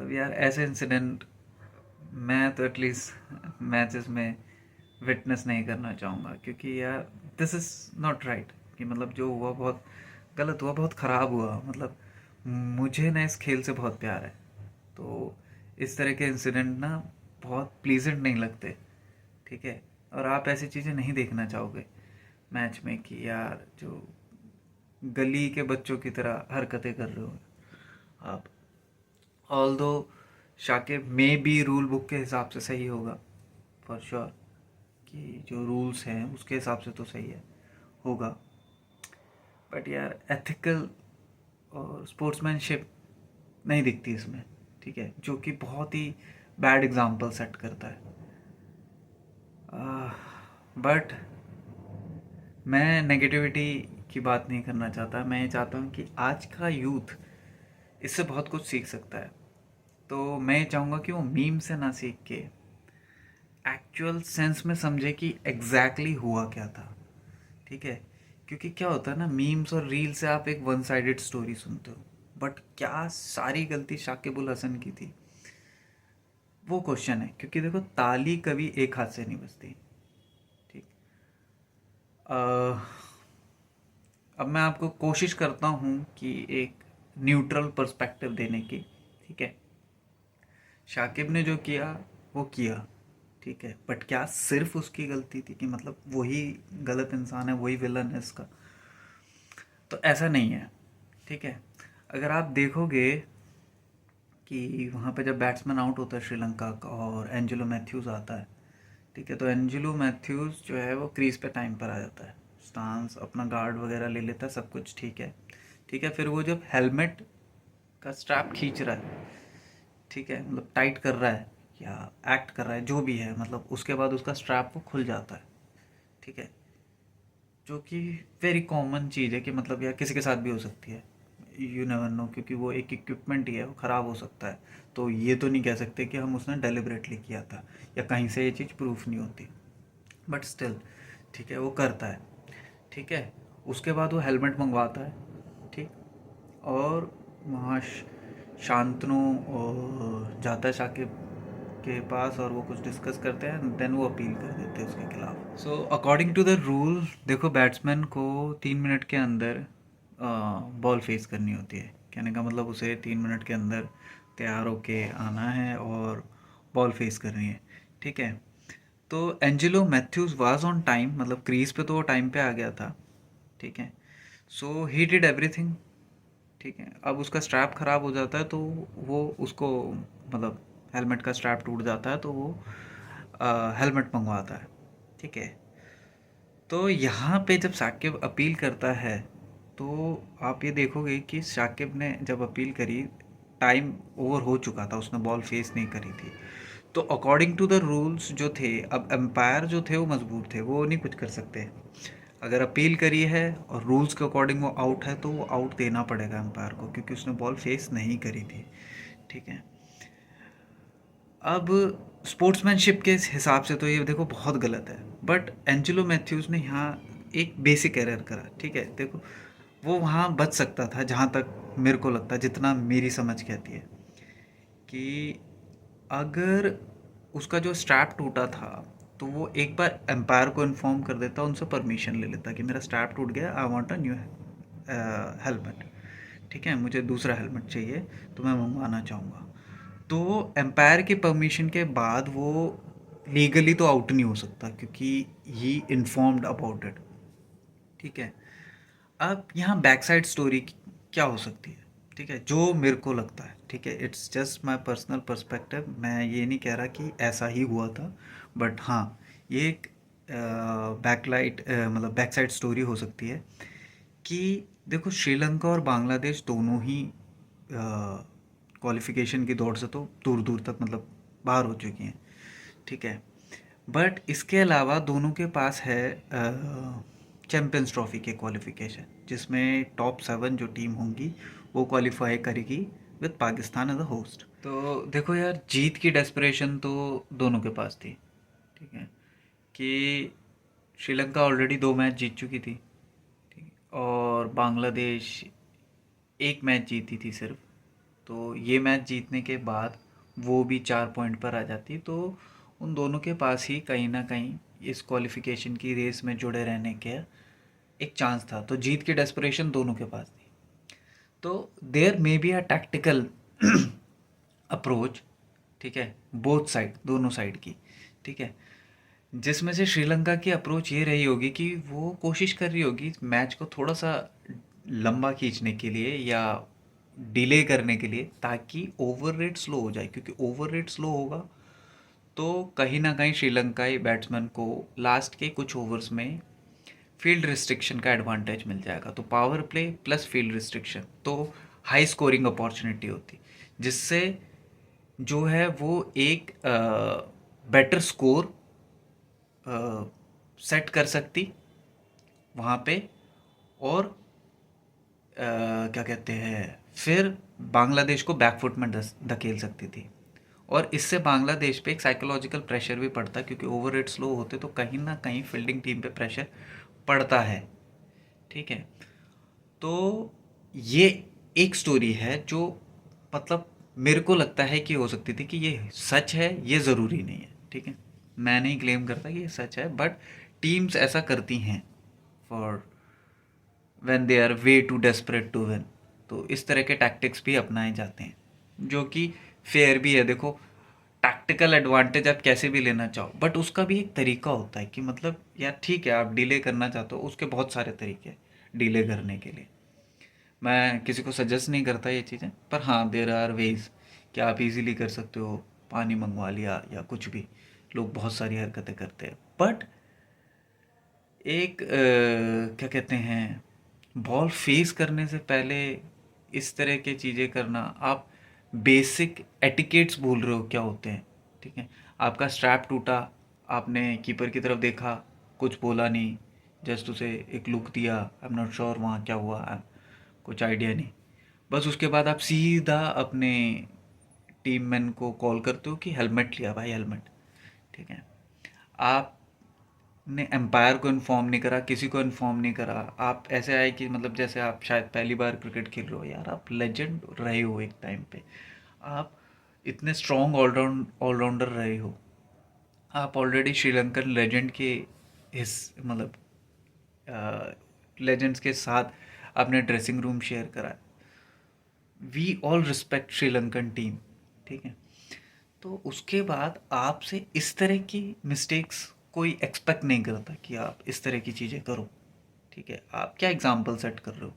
मतलब यार ऐसे इंसिडेंट मैं तो एटलीस्ट मैचेस में विटनेस नहीं करना चाहूँगा, क्योंकि यार दिस इज़ नॉट राइट। कि मतलब जो हुआ बहुत गलत हुआ, बहुत ख़राब हुआ। मतलब मुझे ना इस खेल से बहुत प्यार है, तो इस तरह के इंसिडेंट ना बहुत प्लीजेंट नहीं लगते। ठीक है, और आप ऐसी चीज़ें नहीं देखना चाहोगे मैच में कि यार जो गली के बच्चों की तरह हरकतें कर रहे हो आप। ऑल दो शाकिब में बी रूल बुक के हिसाब से सही होगा फॉर श्योर, कि जो रूल्स हैं उसके हिसाब से तो सही है होगा। बट यार एथिकल और स्पोर्ट्समैनशिप नहीं दिखती इसमें। ठीक है, जो कि बहुत ही बैड एग्जाम्पल सेट करता है। बट मैं नेगेटिविटी की बात नहीं करना चाहता। मैं ये चाहता हूँ कि आज का यूथ इससे बहुत कुछ सीख सकता है। तो मैं ये चाहूँगा कि वो मीम से ना सीख के एक्चुअल सेंस में समझे कि एग्जैक्टली हुआ क्या था। ठीक है, क्योंकि क्या होता है ना, मीम्स और रील से आप एक वन साइडेड स्टोरी सुनते हो, बट क्या सारी गलती शाकिब उल हसन की थी, वो क्वेश्चन है। क्योंकि देखो, ताली कभी एक हाथ से नहीं बजती। ठीक। अ, अब मैं आपको कोशिश करता हूँ कि एक न्यूट्रल पर्सपेक्टिव देने की। ठीक है, शाकिब ने जो किया वो किया, ठीक है, बट क्या सिर्फ उसकी गलती थी कि मतलब वही गलत इंसान है, वही विलन है इसका? तो ऐसा नहीं है। ठीक है, अगर आप देखोगे कि वहाँ पे जब बैट्समैन आउट होता है श्रीलंका का और एंजेलो मैथ्यूज़ आता है, ठीक है, तो एंजेलो मैथ्यूज़ जो है वो क्रीज पे टाइम पर आ जाता है, स्टांस अपना गार्ड वगैरह ले लेता है, सब कुछ ठीक है। ठीक है, फिर वो जब हेलमेट का स्ट्रैप खींच रहा है, ठीक है, मतलब टाइट कर रहा है या एक्ट कर रहा है, जो भी है, मतलब उसके बाद उसका स्ट्रैप वो खुल जाता है। ठीक है, जो कि वेरी कॉमन चीज़ है कि मतलब यार किसी के साथ भी हो सकती है, यू नेवर नो, क्योंकि वो एक इक्विपमेंट ही है, वो ख़राब हो सकता है। तो ये तो नहीं कह सकते कि हम उसने डेलिबरेटली किया था या कहीं से ये चीज़ प्रूफ नहीं होती, बट स्टिल ठीक है, वो करता है। ठीक है, उसके बाद वो हेलमेट मंगवाता है। ठीक, और वहाँ शांतनु जाता है शाकिब के पास और वो कुछ डिस्कस करते हैं, देन वो अपील कर देते हैं उसके खिलाफ। So according to the rule, देखो, बैट्समैन को 3 मिनट के अंदर बॉल फेस करनी होती है। कहने का मतलब उसे 3 मिनट के अंदर तैयार होके आना है और बॉल फेस करनी है। ठीक है, तो Angelo Mathews was on time, मतलब क्रीज पे तो वो टाइम पे आ गया था। ठीक है, सो ही डिड एवरीथिंग। ठीक है, अब उसका स्ट्रैप ख़राब हो जाता है तो वो उसको, मतलब हेलमेट का स्ट्रैप टूट जाता है तो वो हेलमेट मंगवाता है। ठीक है, तो यहाँ पे जब साकिब अपील करता है, तो आप ये देखोगे कि साकिब ने जब अपील करी, टाइम ओवर हो चुका था, उसने बॉल फेस नहीं करी थी। तो अकॉर्डिंग टू द रूल्स जो थे, अब एम्पायर जो थे वो मजबूर थे, वो नहीं कुछ कर सकते। अगर अपील करी है और रूल्स के अकॉर्डिंग वो आउट है, तो वो आउट देना पड़ेगा एम्पायर को, क्योंकि उसने बॉल फेस नहीं करी थी। ठीक है, अब स्पोर्ट्समैनशिप के हिसाब से तो ये देखो बहुत गलत है, बट एंजेलो मैथ्यूज़ ने यहाँ एक बेसिक एरर करा। ठीक है, देखो, वो वहाँ बच सकता था, जहाँ तक मेरे को लगता है, जितना मेरी समझ कहती है, कि अगर उसका जो स्ट्रैप टूटा था, तो वो एक बार एम्पायर को इन्फॉर्म कर देता, उनसे परमिशन ले लेता कि मेरा स्ट्रैप टूट गया, I want a new helmet. ठीक है, मुझे दूसरा हेलमेट चाहिए, तो मैं मंगवाना चाहूँगा। तो एम्पायर के परमिशन के बाद वो लीगली तो आउट नहीं हो सकता, क्योंकि ही इन्फॉर्म्ड अबाउट इट। ठीक है, अब यहाँ बैक साइड स्टोरी क्या हो सकती है? ठीक है, जो मेरे को लगता है, ठीक है, it's just my personal perspective, मैं ये नहीं कह रहा कि ऐसा ही हुआ था, बट हाँ, ये एक बैकलाइट, मतलब बैक साइड स्टोरी हो सकती है। कि देखो, श्रीलंका और बांग्लादेश दोनों ही क्वालिफिकेशन की दौड़ से तो दूर दूर तक, मतलब बाहर हो चुकी हैं। ठीक है, बट इसके अलावा दोनों के पास है चैम्पियंस ट्रॉफी के क्वालिफिकेशन, जिसमें टॉप 7 जो टीम होंगी वो क्वालिफाई करेगी with Pakistan as a host. तो देखो यार, जीत की डेस्परेशन तो दोनों के पास थी। ठीक है, कि श्रीलंका ऑलरेडी 2 मैच जीत चुकी थी, ठीक है, और बांग्लादेश एक मैच जीती थी सिर्फ। तो ये मैच जीतने के बाद वो भी 4 पॉइंट पर आ जाती, तो उन दोनों के पास ही कहीं ना कहीं इस क्वालिफिकेशन की रेस में जुड़े रहने के एक चांस था। तो जीत की डेस्परेशन दोनों के पास थी। तो there may be a tactical approach, ठीक है, बोथ साइड, दोनों साइड की, ठीक है, जिसमें से श्रीलंका की अप्रोच ये रही होगी कि वो कोशिश कर रही होगी मैच को थोड़ा सा लंबा खींचने के लिए या डिले करने के लिए, ताकि ओवर रेट स्लो हो जाए, क्योंकि ओवर रेट स्लो होगा तो कहीं ना कहीं श्रीलंकाई बैट्समैन को लास्ट के कुछ ओवर्स में फील्ड रिस्ट्रिक्शन का एडवांटेज मिल जाएगा। तो power play plus field restriction, तो हाई स्कोरिंग अपॉर्चुनिटी होती, जिससे जो है वो एक बेटर स्कोर सेट कर सकती वहाँ पे। और क्या कहते हैं, फिर बांग्लादेश को बैकफुट में धकेल सकती थी। और इससे बांग्लादेश पे एक साइकोलॉजिकल प्रेशर भी पड़ता, क्योंकि ओवर रेट स्लो होते तो कहीं ना कहीं फील्डिंग टीम पे प्रेशर पड़ता है, ठीक है। तो ये एक स्टोरी है जो मतलब मेरे को लगता है कि हो सकती थी कि ये सच है, ये ज़रूरी नहीं है, ठीक है। मैं नहीं क्लेम करता कि ये सच है, बट टीम्स ऐसा करती हैं for when they are way too desperate to win. तो इस तरह के टैक्टिक्स भी अपनाए जाते हैं, जो कि फेयर भी है। देखो, टैक्टिकल एडवांटेज आप कैसे भी लेना चाहो, बट उसका भी एक तरीका होता है कि मतलब यार ठीक है, आप डिले करना चाहते हो, उसके बहुत सारे तरीके हैं डिले करने के लिए। मैं किसी को सजेस्ट नहीं करता ये चीज़ें, पर हाँ, देर आर वेज कि आप इजीली कर सकते हो। पानी मंगवा लिया या कुछ भी, लोग बहुत सारी हरकतें करते हैं। बट एक क्या कहते हैं, बॉल फेस करने से पहले इस तरह की चीज़ें करना, आप बेसिक एटिकेट्स भूल रहे हो क्या होते हैं, ठीक है। आपका स्ट्रैप टूटा, आपने कीपर की तरफ देखा, कुछ बोला नहीं, जस्ट उसे एक लुक दिया, आई एम नॉट श्योर वहाँ क्या हुआ, कुछ आइडिया नहीं, बस उसके बाद आप सीधा अपने टीम मैन को कॉल करते हो कि हेलमेट लिया भाई, हेलमेट, ठीक है। आपने एम्पायर को इन्फॉर्म नहीं करा, किसी को इन्फॉर्म नहीं करा, आप ऐसे आए कि मतलब जैसे आप शायद पहली बार क्रिकेट खेल रहे हो। यार आप लेजेंड रहे हो एक टाइम पे, आप इतने स्ट्रॉन्ग ऑलराउंडर रहे हो, आप ऑलरेडी श्रीलंकन लेजेंड के इस मतलब लेजेंड्स के साथ आपने ड्रेसिंग रूम शेयर करा। We all respect Sri Lankan team, ठीक है। तो उसके बाद आपसे इस तरह की मिस्टेक्स कोई एक्सपेक्ट नहीं करता कि आप इस तरह की चीज़ें करो, ठीक है। आप क्या एग्जाम्पल सेट कर रहे हो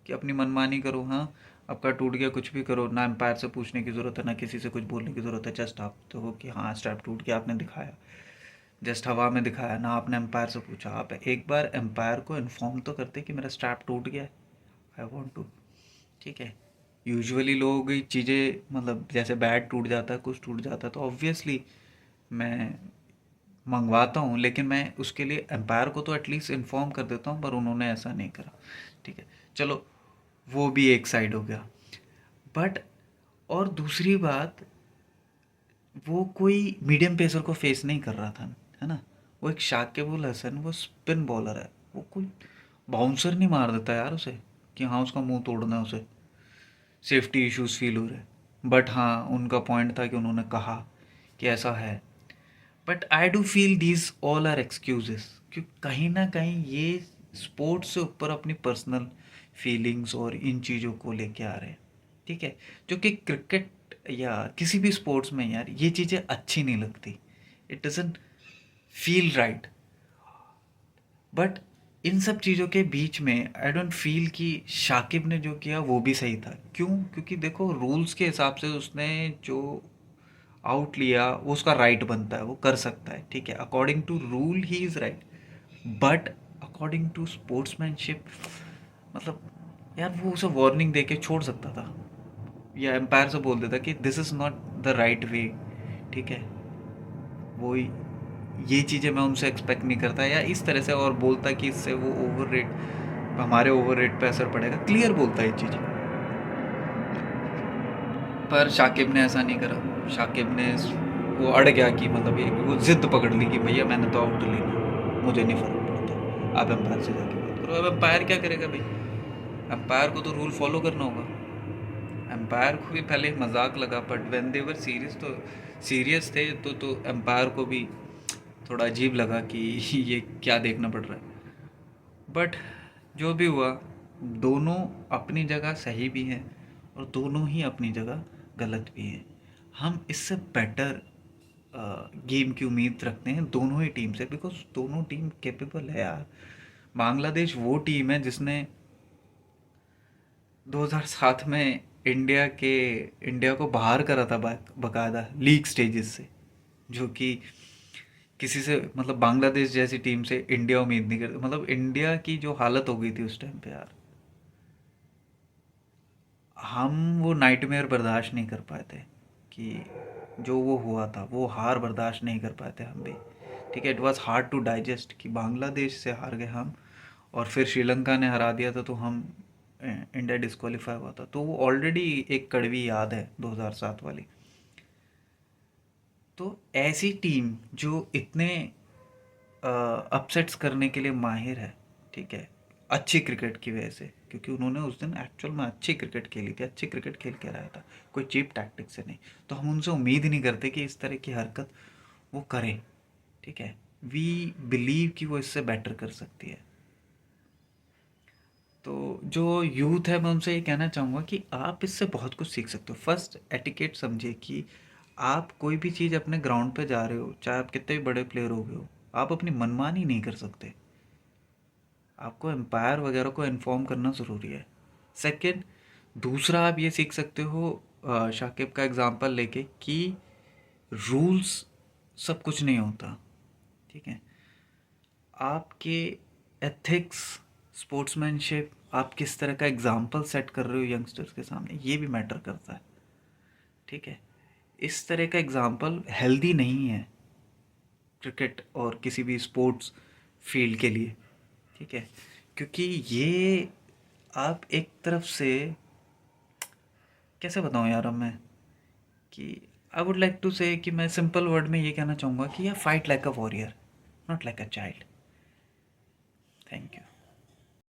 कि अपनी मनमानी करो, हाँ आपका टूट गया कुछ भी करो, ना एम्पायर से पूछने की ज़रूरत है, ना किसी से कुछ बोलने की ज़रूरत है, जस्ट आप तो कि हाँ स्ट्रैप टूट गया, आपने दिखाया, जस्ट हवा में दिखाया, ना आपने एम्पायर से पूछा। आप एक बार एम्पायर को इन्फॉर्म तो करते कि मेरा स्ट्रैप टूट गया है, आई वॉन्ट टू, ठीक है। यूजुअली लोग चीज़ें मतलब जैसे बैट टूट जाता है, कुछ टूट जाता है, तो ऑब्वियसली मैं मंगवाता हूँ, लेकिन मैं उसके लिए एम्पायर को तो एटलीस्ट इन्फॉर्म कर देता हूँ, पर उन्होंने ऐसा नहीं करा, ठीक है। चलो वो भी एक साइड हो गया। बट और दूसरी बात, वो कोई मीडियम पेसर को फेस नहीं कर रहा था, है ना। वो एक शाकिब उल हसन, वो स्पिन बॉलर है, वो कोई बाउंसर नहीं मार देता यार उसे कि हाँ उसका मुंह तोड़ना है उसे, सेफ्टी इश्यूज फील हो रहे। बट हाँ, उनका पॉइंट था कि उन्होंने कहा कि ऐसा है। But I do feel these all are excuses, क्योंकि कहीं ना कहीं ये स्पोर्ट्स से ऊपर अपनी पर्सनल फीलिंग्स और इन चीज़ों को लेके आ रहे हैं, ठीक है। जो कि क्रिकेट या किसी भी स्पोर्ट्स में यार ये चीज़ें अच्छी नहीं लगती, it doesn't feel right. But in सब चीज़ों के बीच में आई डोंट फील कि शाकिब ने जो किया वो भी सही था। क्यों? क्योंकि देखो रूल्स के हिसाब से उसने जो आउट लिया वो उसका राइट बनता है, वो कर सकता है, ठीक है। According to rule he is right, but according to sportsmanship मतलब यार वो उसे वार्निंग दे के छोड़ सकता था, या एम्पायर से बोल देता कि this is not the right way, ठीक है। वो ये चीज़ें मैं उनसे एक्सपेक्ट नहीं करता, या इस तरह से और बोलता कि इससे वो ओवर रेट, हमारे ओवर रेट पे असर पड़ेगा, क्लियर बोलता है ये चीज़ें। पर शाकिब ने ऐसा नहीं करा। शाकिब ने वो अड़ गया कि मतलब ये वो जिद पकड़ ली कि भैया मैंने तो आउट लेना, मुझे नहीं फ़र्क पड़ता, आप एम्पायर से जाके बात करो। अब एम्पायर क्या करेगा भाई, एम्पायर को तो रूल फॉलो करना होगा। एम्पायर को भी पहले मजाक लगा, but when they were serious थे तो एम्पायर को भी थोड़ा अजीब लगा कि ये क्या देखना पड़ रहा है। बट जो भी हुआ, दोनों अपनी जगह सही भी हैं और दोनों ही अपनी जगह गलत भी हैं। हम इससे बेटर गेम की उम्मीद रखते हैं दोनों ही टीम से, बिकॉज दोनों टीम कैपेबल है यार। बांग्लादेश वो टीम है जिसने 2007 में इंडिया को बाहर करा था बकायदा लीग स्टेजेस से, जो कि किसी से मतलब बांग्लादेश जैसी टीम से इंडिया उम्मीद नहीं करती। मतलब इंडिया की जो हालत हो गई थी उस टाइम पे यार, हम वो नाइटमेयर बर्दाश्त नहीं कर पाए थे कि जो वो हुआ था, वो हार बर्दाश्त नहीं कर पाए थे हम भी। ठीक है, it was hard to digest कि बांग्लादेश से हार गए हम, और फिर श्रीलंका ने हरा दिया था तो हम इंडिया डिस्क्वालीफाई हुआ था। तो वो ऑलरेडी एक कड़वी याद है 2007 वाली। तो ऐसी टीम जो इतने अपसेट्स करने के लिए माहिर है, ठीक है, अच्छी क्रिकेट की वजह से, क्योंकि उन्होंने उस दिन एक्चुअल में अच्छी क्रिकेट खेली थी, अच्छी क्रिकेट खेल के रहा था, कोई चीप टैक्टिक से नहीं। तो हम उनसे उम्मीद ही नहीं करते कि इस तरह की हरकत वो करें। ठीक है, वी बिलीव कि वो इससे बेटर कर सकती है। तो जो यूथ है मैं उनसे ये कहना चाहूँगा कि आप इससे बहुत कुछ सीख सकते हो। फर्स्ट एटिकेट समझिए कि आप कोई भी चीज़ अपने ग्राउंड पे जा रहे हो, चाहे आप कितने भी बड़े प्लेयर हो गए हो, आप अपनी मनमानी नहीं कर सकते। आपको एम्पायर वगैरह को इन्फॉर्म करना ज़रूरी है। सेकंड, दूसरा आप ये सीख सकते हो शाकिब का एग्जांपल लेके कि रूल्स सब कुछ नहीं होता। ठीक है, आपके एथिक्स, स्पोर्ट्समैनशिप, आप किस तरह का एग्जाम्पल सेट कर रहे हो यंगस्टर्स के सामने, ये भी मैटर करता है। ठीक है, इस तरह का एग्जाम्पल हेल्दी नहीं है क्रिकेट और किसी भी स्पोर्ट्स फील्ड के लिए। ठीक है, क्योंकि ये आप एक तरफ से, कैसे बताऊँ यार अब मैं, कि आई वुड लाइक टू से कि मैं सिंपल वर्ड में ये कहना चाहूँगा कि या fight like a warrior, not like a child. Thank you.